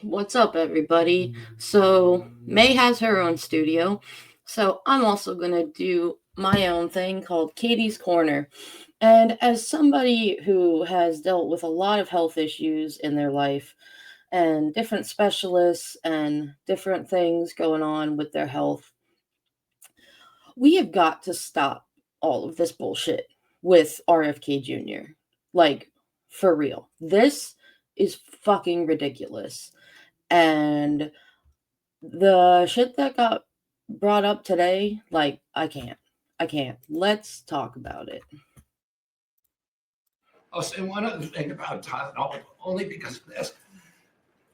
What's up, everybody? So, May has her own studio, so I'm also going to do my own thing called Katie's Corner. And as somebody who has dealt with a lot of health issues in their life and different specialists and different things going on with their health, we have got to stop all of this bullshit with RFK Jr. Like, for real. This is fucking ridiculous. And the shit that got brought up today, like, I can't. I can't. Let's talk about it. I'll say one other thing about Tylenol, only because of this.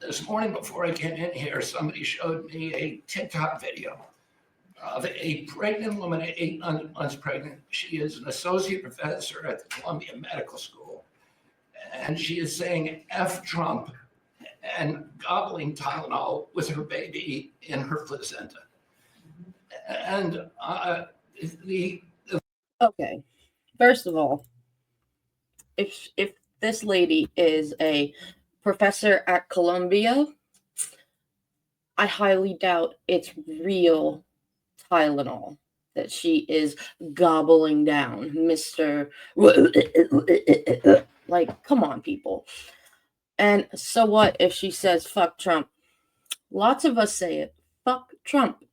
This morning before I came in here, somebody showed me a TikTok video of a pregnant woman, 8 months pregnant. She is an associate professor at the Columbia Medical School. And she is saying F Trump and gobbling Tylenol with her baby in her placenta. And the Okay. First of all, if this lady is a professor at Columbia, I highly doubt it's real Tylenol that she is gobbling down, Mr. Like, come on, people. And so what if she says fuck Trump? Lots of us say it. Fuck Trump.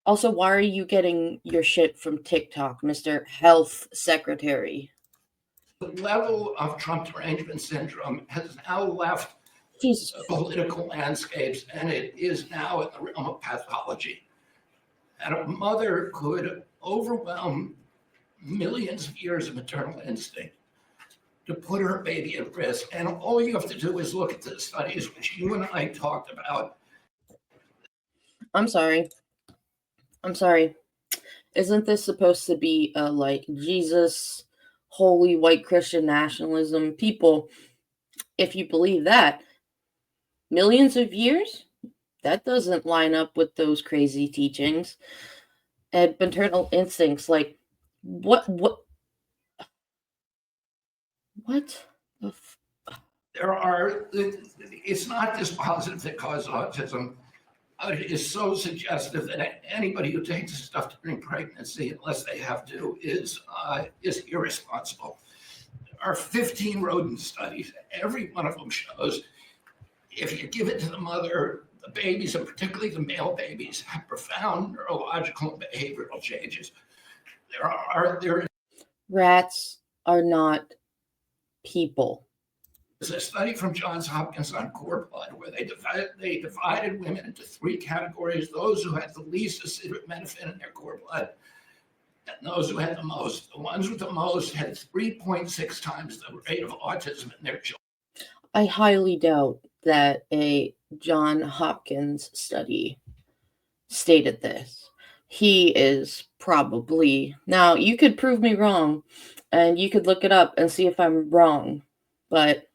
Also, why are you getting your shit from TikTok, Mr. Health Secretary? level of Trump derangement syndrome has now left Jesus. political landscapes, and it is now in the realm of pathology. And a mother could overwhelm millions of years of maternal instinct to put her baby at risk. And all you have to do is look at the studies which you and I talked about. I'm sorry. Isn't this supposed to be like Jesus, holy white Christian nationalism? People, if you believe that, millions of years? That doesn't line up with those crazy teachings. And maternal instincts, like, what? It's not this positive that causes autism. It is so suggestive that anybody who takes this stuff during pregnancy, unless they have to, is irresponsible. There are 15 rodent studies. Every one of them shows if you give it to the mother, the babies, and particularly the male babies, have profound neurological and behavioral changes. Rats are not people. There's a study from Johns Hopkins on cord blood where they divided women into three categories: those who had the least acetaminophen in their cord blood, and those who had the most. The ones with the most had 3.6 times the rate of autism in their children. I highly doubt that a John Hopkins study stated this. He is probably, now you could prove me wrong and you could look it up and see if I'm wrong, but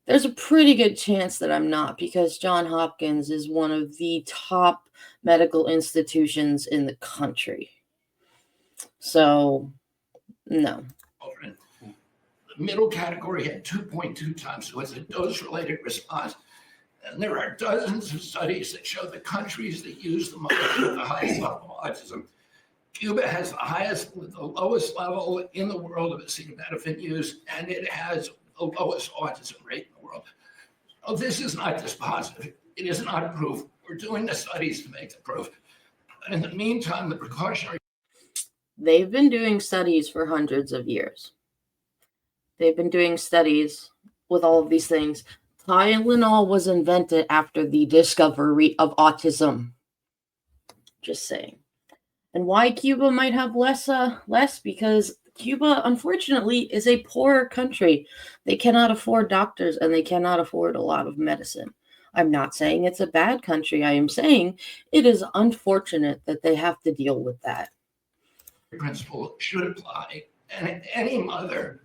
there's a pretty good chance that I'm not, because John Hopkins is one of the top medical institutions in the country. So, no. The middle category had 2.2 times, so it's a dose-related response. And there are dozens of studies that show the countries that use the most with the highest level of autism. Cuba has the lowest level in the world of acetaminophen use, and it has the lowest autism rate in the world. So this is not dispositive. It is not a proof. We're doing the studies to make the proof. But in the meantime, the precautionary... They've been doing studies for hundreds of years. They've been doing studies with all of these things. Tylenol was invented after the discovery of autism. Just saying. And why Cuba might have less, because Cuba, unfortunately, is a poor country. They cannot afford doctors and they cannot afford a lot of medicine. I'm not saying it's a bad country. I am saying it is unfortunate that they have to deal with that. Principle should apply. And any mother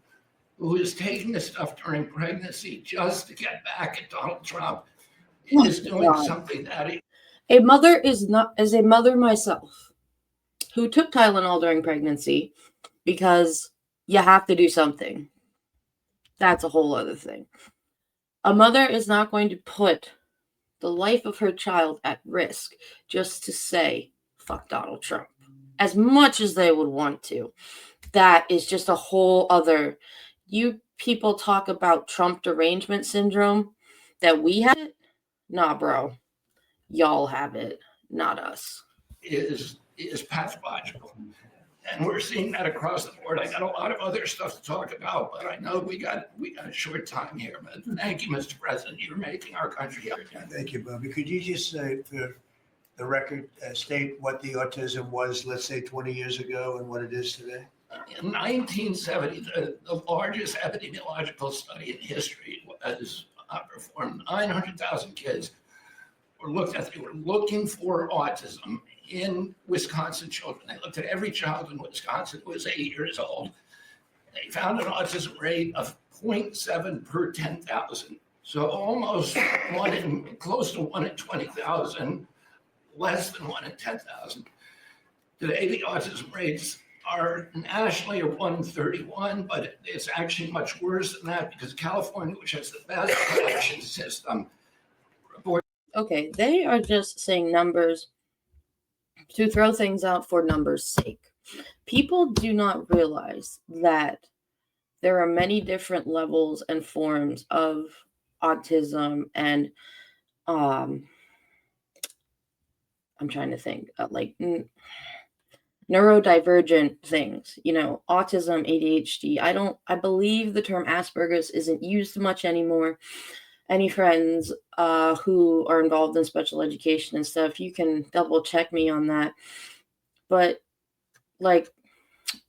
who is taking this stuff during pregnancy just to get back at Donald Trump is doing something that a mother is not, as a mother myself, who took Tylenol during pregnancy because you have to do something. That's a whole other thing. A mother is not going to put the life of her child at risk just to say, fuck Donald Trump. As much as they would want to. That is just a whole other. You people talk about Trump derangement syndrome, that we have it. Nah, bro. Y'all have it, not us. Is pathological. And we're seeing that across the board. I got a lot of other stuff to talk about, but I know we got a short time here. But thank you, Mr. President. You're making our country great again. Thank you, Bobby. Could you just say, for the record, state what the autism was, let's say, 20 years ago and what it is today? In 1970, the largest epidemiological study in history was performed. 900,000 kids were looked at. They were looking for autism in Wisconsin children. They looked at every child in Wisconsin who was 8 years old. They found an autism rate of 0.7 per 10,000. So almost close to 1 in 20,000, less than 1 in 10,000. Today, the autism rates are nationally at 131, but it's actually much worse than that because California, which has the best collection system, reports. Okay, they are just saying numbers to throw things out for numbers' sake. People do not realize that there are many different levels and forms of autism and I'm trying to think like neurodivergent things, autism, ADHD. I believe the term Asperger's isn't used much anymore. Any friends who are involved in special education and stuff, you can double check me on that. But like,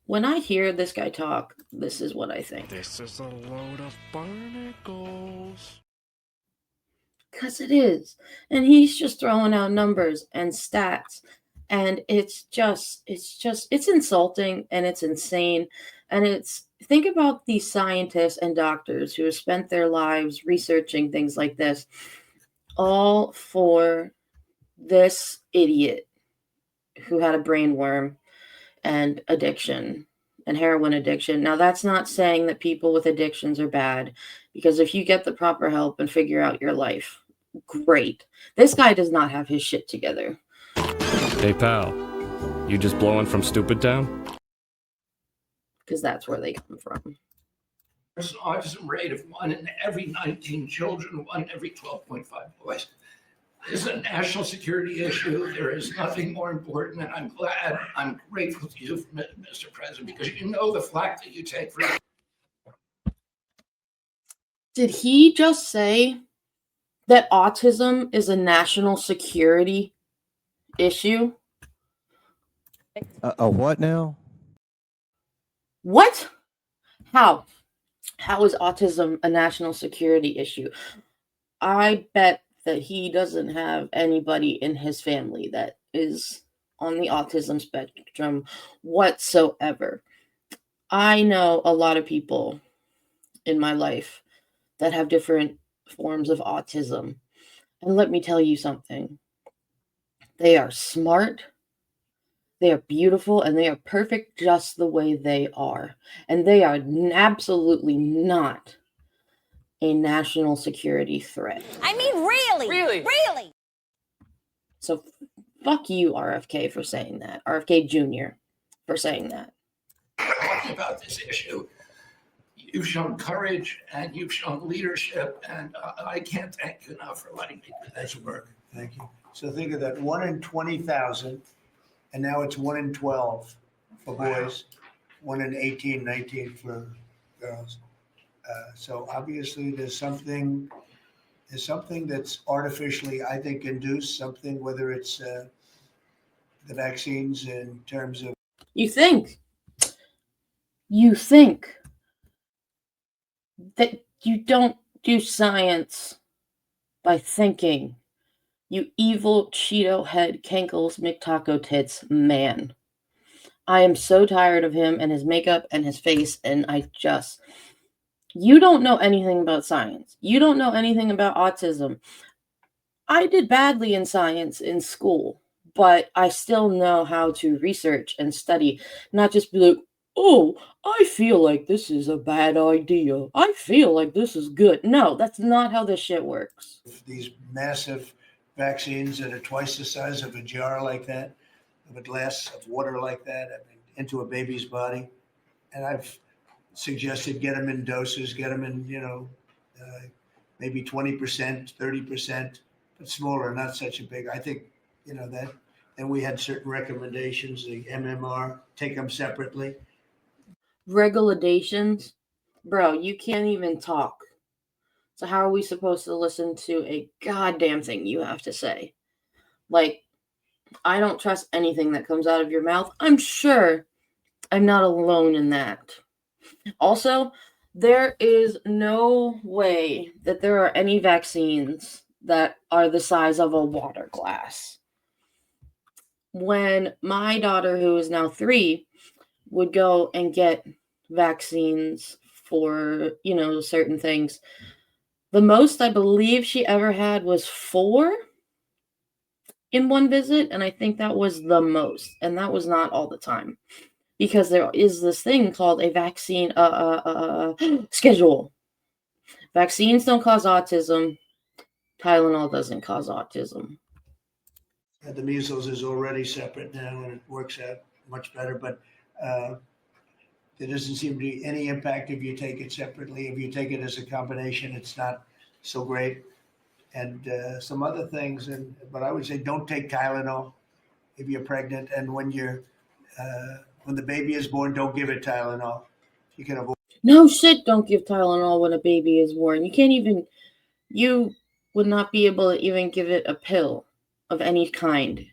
when I hear this guy talk, this is what I think. This is a load of barnacles. Because it is. And he's just throwing out numbers and stats. And it's insulting and it's insane. And think about these scientists and doctors who have spent their lives researching things like this, all for this idiot who had a brain worm and addiction and heroin addiction. Now, that's not saying that people with addictions are bad, because if you get the proper help and figure out your life, great. This guy does not have his shit together. Hey, pal. You just blowing from Stupid Town? Because that's where they come from. There's an autism rate of 1 in every 19 children, 1 in every 12.5 boys. This is a national security issue. There is nothing more important, and I'm grateful to you, Mr. President, because you know the flack that you take for it. Did he just say that autism is a national security issue? A what now? What? How? How is autism a national security issue? I bet that he doesn't have anybody in his family that is on the autism spectrum whatsoever. I know a lot of people in my life that have different forms of autism. And let me tell you something. They are smart, they are beautiful, and they are perfect just the way they are. And they are absolutely not a national security threat. I mean, really. So fuck you, RFK, for saying that. RFK Jr. for saying that. Talking about this issue, you've shown courage and you've shown leadership, and I can't thank you enough for letting me do this work. Thank you. So think of that, 1 in 20,000, and now it's 1 in 12 for boys, 1 in 18, 19 for girls. So obviously there's something that's artificially, I think, induced, something, whether it's the vaccines in terms of. You think that you don't do science by thinking, you evil Cheeto head Kankles McTaco tits man. I am so tired of him and his makeup and his face, and you don't know anything about science. You don't know anything about autism. I did badly in science in school, but I still know how to research and study, not just be like, oh, I feel like this is a bad idea. I feel like this is good. No, that's not how this shit works. These massive vaccines that are twice the size of a jar like that, of a glass of water like that, I mean, into a baby's body. And I've suggested get them in doses, get them in, maybe 20%, 30%, but smaller, not such a big. I think, that. And we had certain recommendations, the MMR, take them separately. Regulations? Bro, you can't even talk. So how are we supposed to listen to a goddamn thing you have to say? Like, I don't trust anything that comes out of your mouth. I'm sure I'm not alone in that. Also, there is no way that there are any vaccines that are the size of a water glass. When my daughter, who is now 3, would go and get vaccines for, certain things, the most I believe she ever had was 4 in one visit, and I think that was the most, and that was not all the time. Because there is this thing called a vaccine schedule. Vaccines don't cause autism. Tylenol doesn't cause autism. The measles is already separate now, and it works out much better. But there doesn't seem to be any impact if you take it separately. If you take it as a combination, it's not so great. And some other things. But I would say don't take Tylenol if you're pregnant, and when the baby is born, don't give it Tylenol. You can avoid. No shit, don't give Tylenol when a baby is born. You would not be able to even give it a pill of any kind.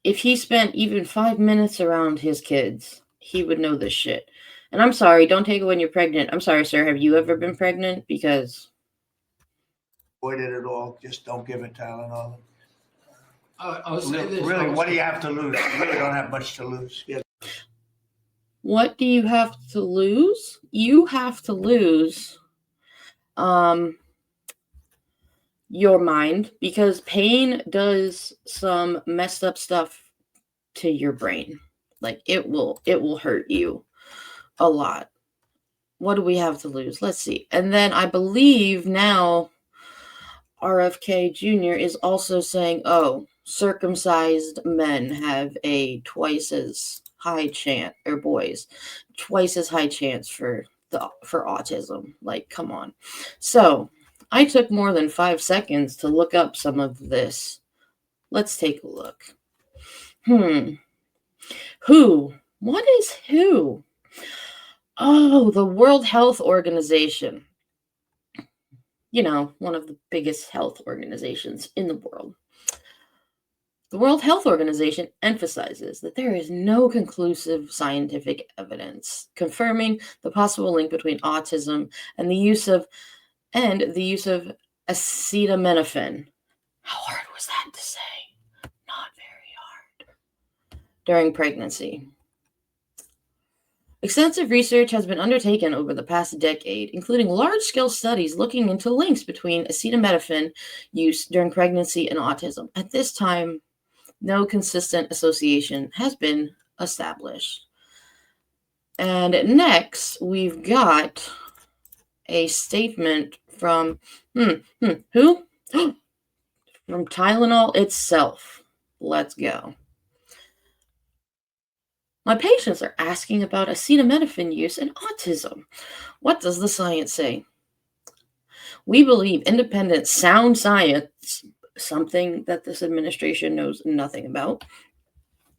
If he spent even 5 minutes around his kids, he would know this shit. And I'm sorry, don't take it when you're pregnant. I'm sorry, sir. Have you ever been pregnant? Because Avoid it at all. Just don't give it Tylenol. I'll say this. Really, what do you have to lose? You really don't have much to lose. Yeah. What do you have to lose? You have to lose your mind, because pain does some messed up stuff to your brain. Like it will hurt you a lot. What do we have to lose? Let's see. And then I believe now RFK Jr. is also saying, circumcised men have a twice as high chance, or boys, twice as high chance for autism. Like, come on. So I took more than 5 seconds to look up some of this. Let's take a look. Who? What is WHO? Oh, the World Health Organization. One of the biggest health organizations in the world. The World Health Organization emphasizes that there is no conclusive scientific evidence confirming the possible link between autism and the use of acetaminophen. How hard was that to say? Not very hard. During pregnancy. Extensive research has been undertaken over the past decade, including large-scale studies looking into links between acetaminophen use during pregnancy and autism. At this time, no consistent association has been established. And next, we've got a statement from who? From Tylenol itself. Let's go. My patients are asking about acetaminophen use in autism. What does the science say? We believe independent, sound science, something that this administration knows nothing about,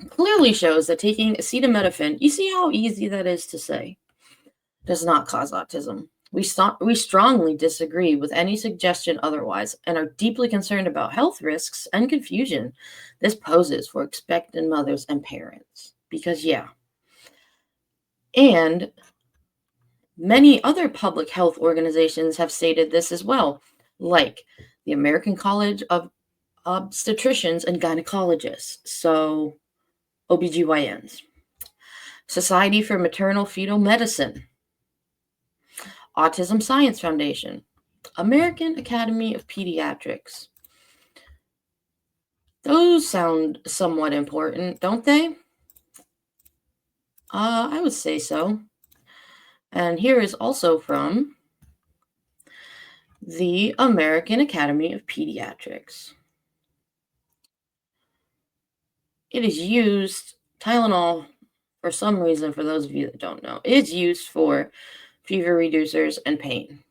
clearly shows that taking acetaminophen, you see how easy that is to say, does not cause autism. We strongly disagree with any suggestion otherwise and are deeply concerned about health risks and confusion this poses for expectant mothers and parents. Because, and many other public health organizations have stated this as well, like the American College of Obstetricians and Gynecologists, so OBGYNs, Society for Maternal Fetal Medicine, Autism Science Foundation, American Academy of Pediatrics. Those sound somewhat important, don't they? I would say so. And here is also from the American Academy of Pediatrics. It is used, Tylenol, for some reason, for those of you that don't know, it's used for fever reducers and pain.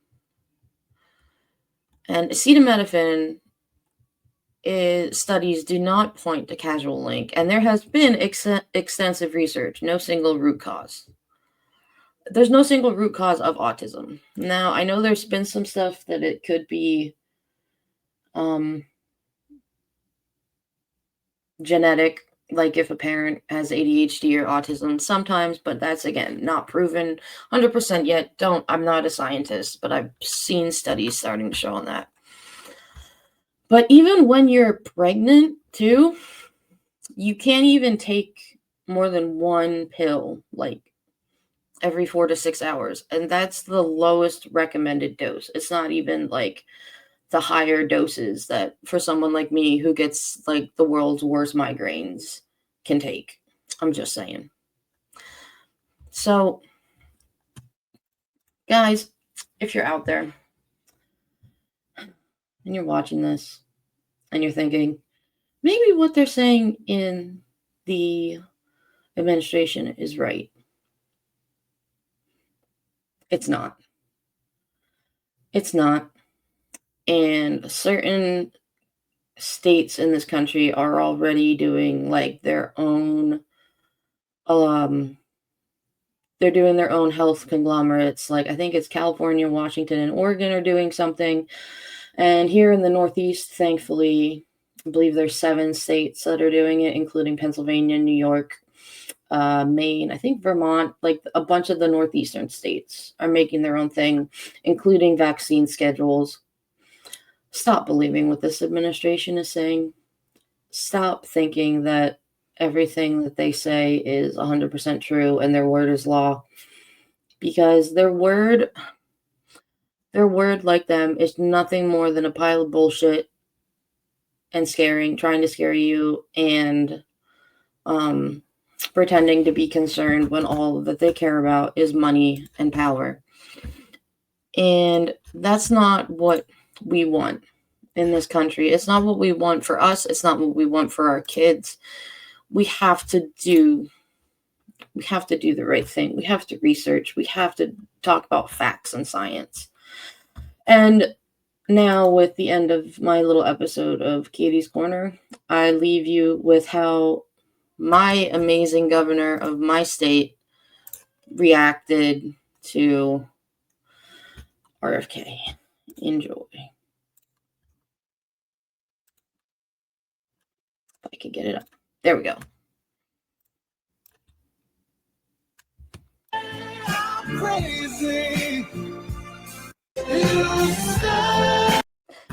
And acetaminophen studies do not point to causal link, and there has been extensive research, no single root cause. There's no single root cause of autism. Now, I know there's been some stuff that it could be genetic, like if a parent has ADHD or autism sometimes, but that's, again, not proven 100% yet. I'm not a scientist, but I've seen studies starting to show on that. But even when you're pregnant too, you can't even take more than one pill, like every 4 to 6 hours. And that's the lowest recommended dose. It's not even like the higher doses that for someone like me who gets like the world's worst migraines can take. I'm just saying. So, guys, if you're out there and you're watching this and you're thinking, maybe what they're saying in the administration is right. It's not. It's not. And certain states in this country are already doing like their own they're doing their own health conglomerates. Like I think it's California, Washington, and Oregon are doing something. And here in the Northeast, thankfully, I believe there's 7 states that are doing it, including Pennsylvania, New York, Maine, I think Vermont, like a bunch of the Northeastern states are making their own thing, including vaccine schedules. Stop believing what this administration is saying. Stop thinking that everything that they say is 100% true and their word is law. Because their word, like them, is nothing more than a pile of bullshit and trying to scare you and pretending to be concerned when all that they care about is money and power. And that's not what we want in this country. It's not what we want for us. It's not what we want for our kids. We have to do the right thing. We have to research. We have to talk about facts and science. And now, with the end of my little episode of Katie's Corner, I leave you with how my amazing governor of my state reacted to RFK. Enjoy. If I could get it up. There we go. Crazy.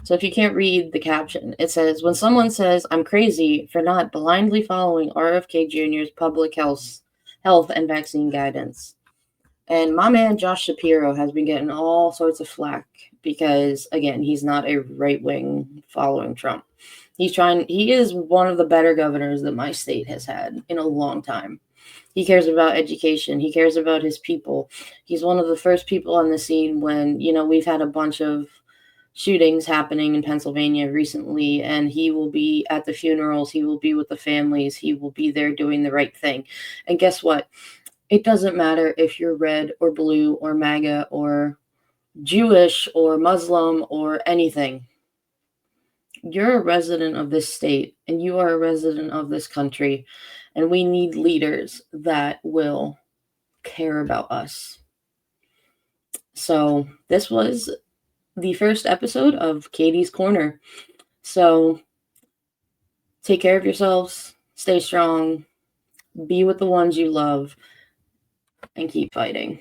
So if you can't read the caption, it says, when someone says, I'm crazy for not blindly following RFK Jr.'s public health and vaccine guidance. And my man, Josh Shapiro, has been getting all sorts of flack because, again, he's not a right-wing following Trump. He is one of the better governors that my state has had in a long time. He cares about education. He cares about his people. He's one of the first people on the scene when, we've had a bunch of shootings happening in Pennsylvania recently, and he will be at the funerals. He will be with the families. He will be there doing the right thing. And guess what? It doesn't matter if you're red or blue or MAGA or Jewish or Muslim or anything. You're a resident of this state and you are a resident of this country, and we need leaders that will care about us. So this was the first episode of Katie's Corner. So take care of yourselves, stay strong, be with the ones you love, and keep fighting.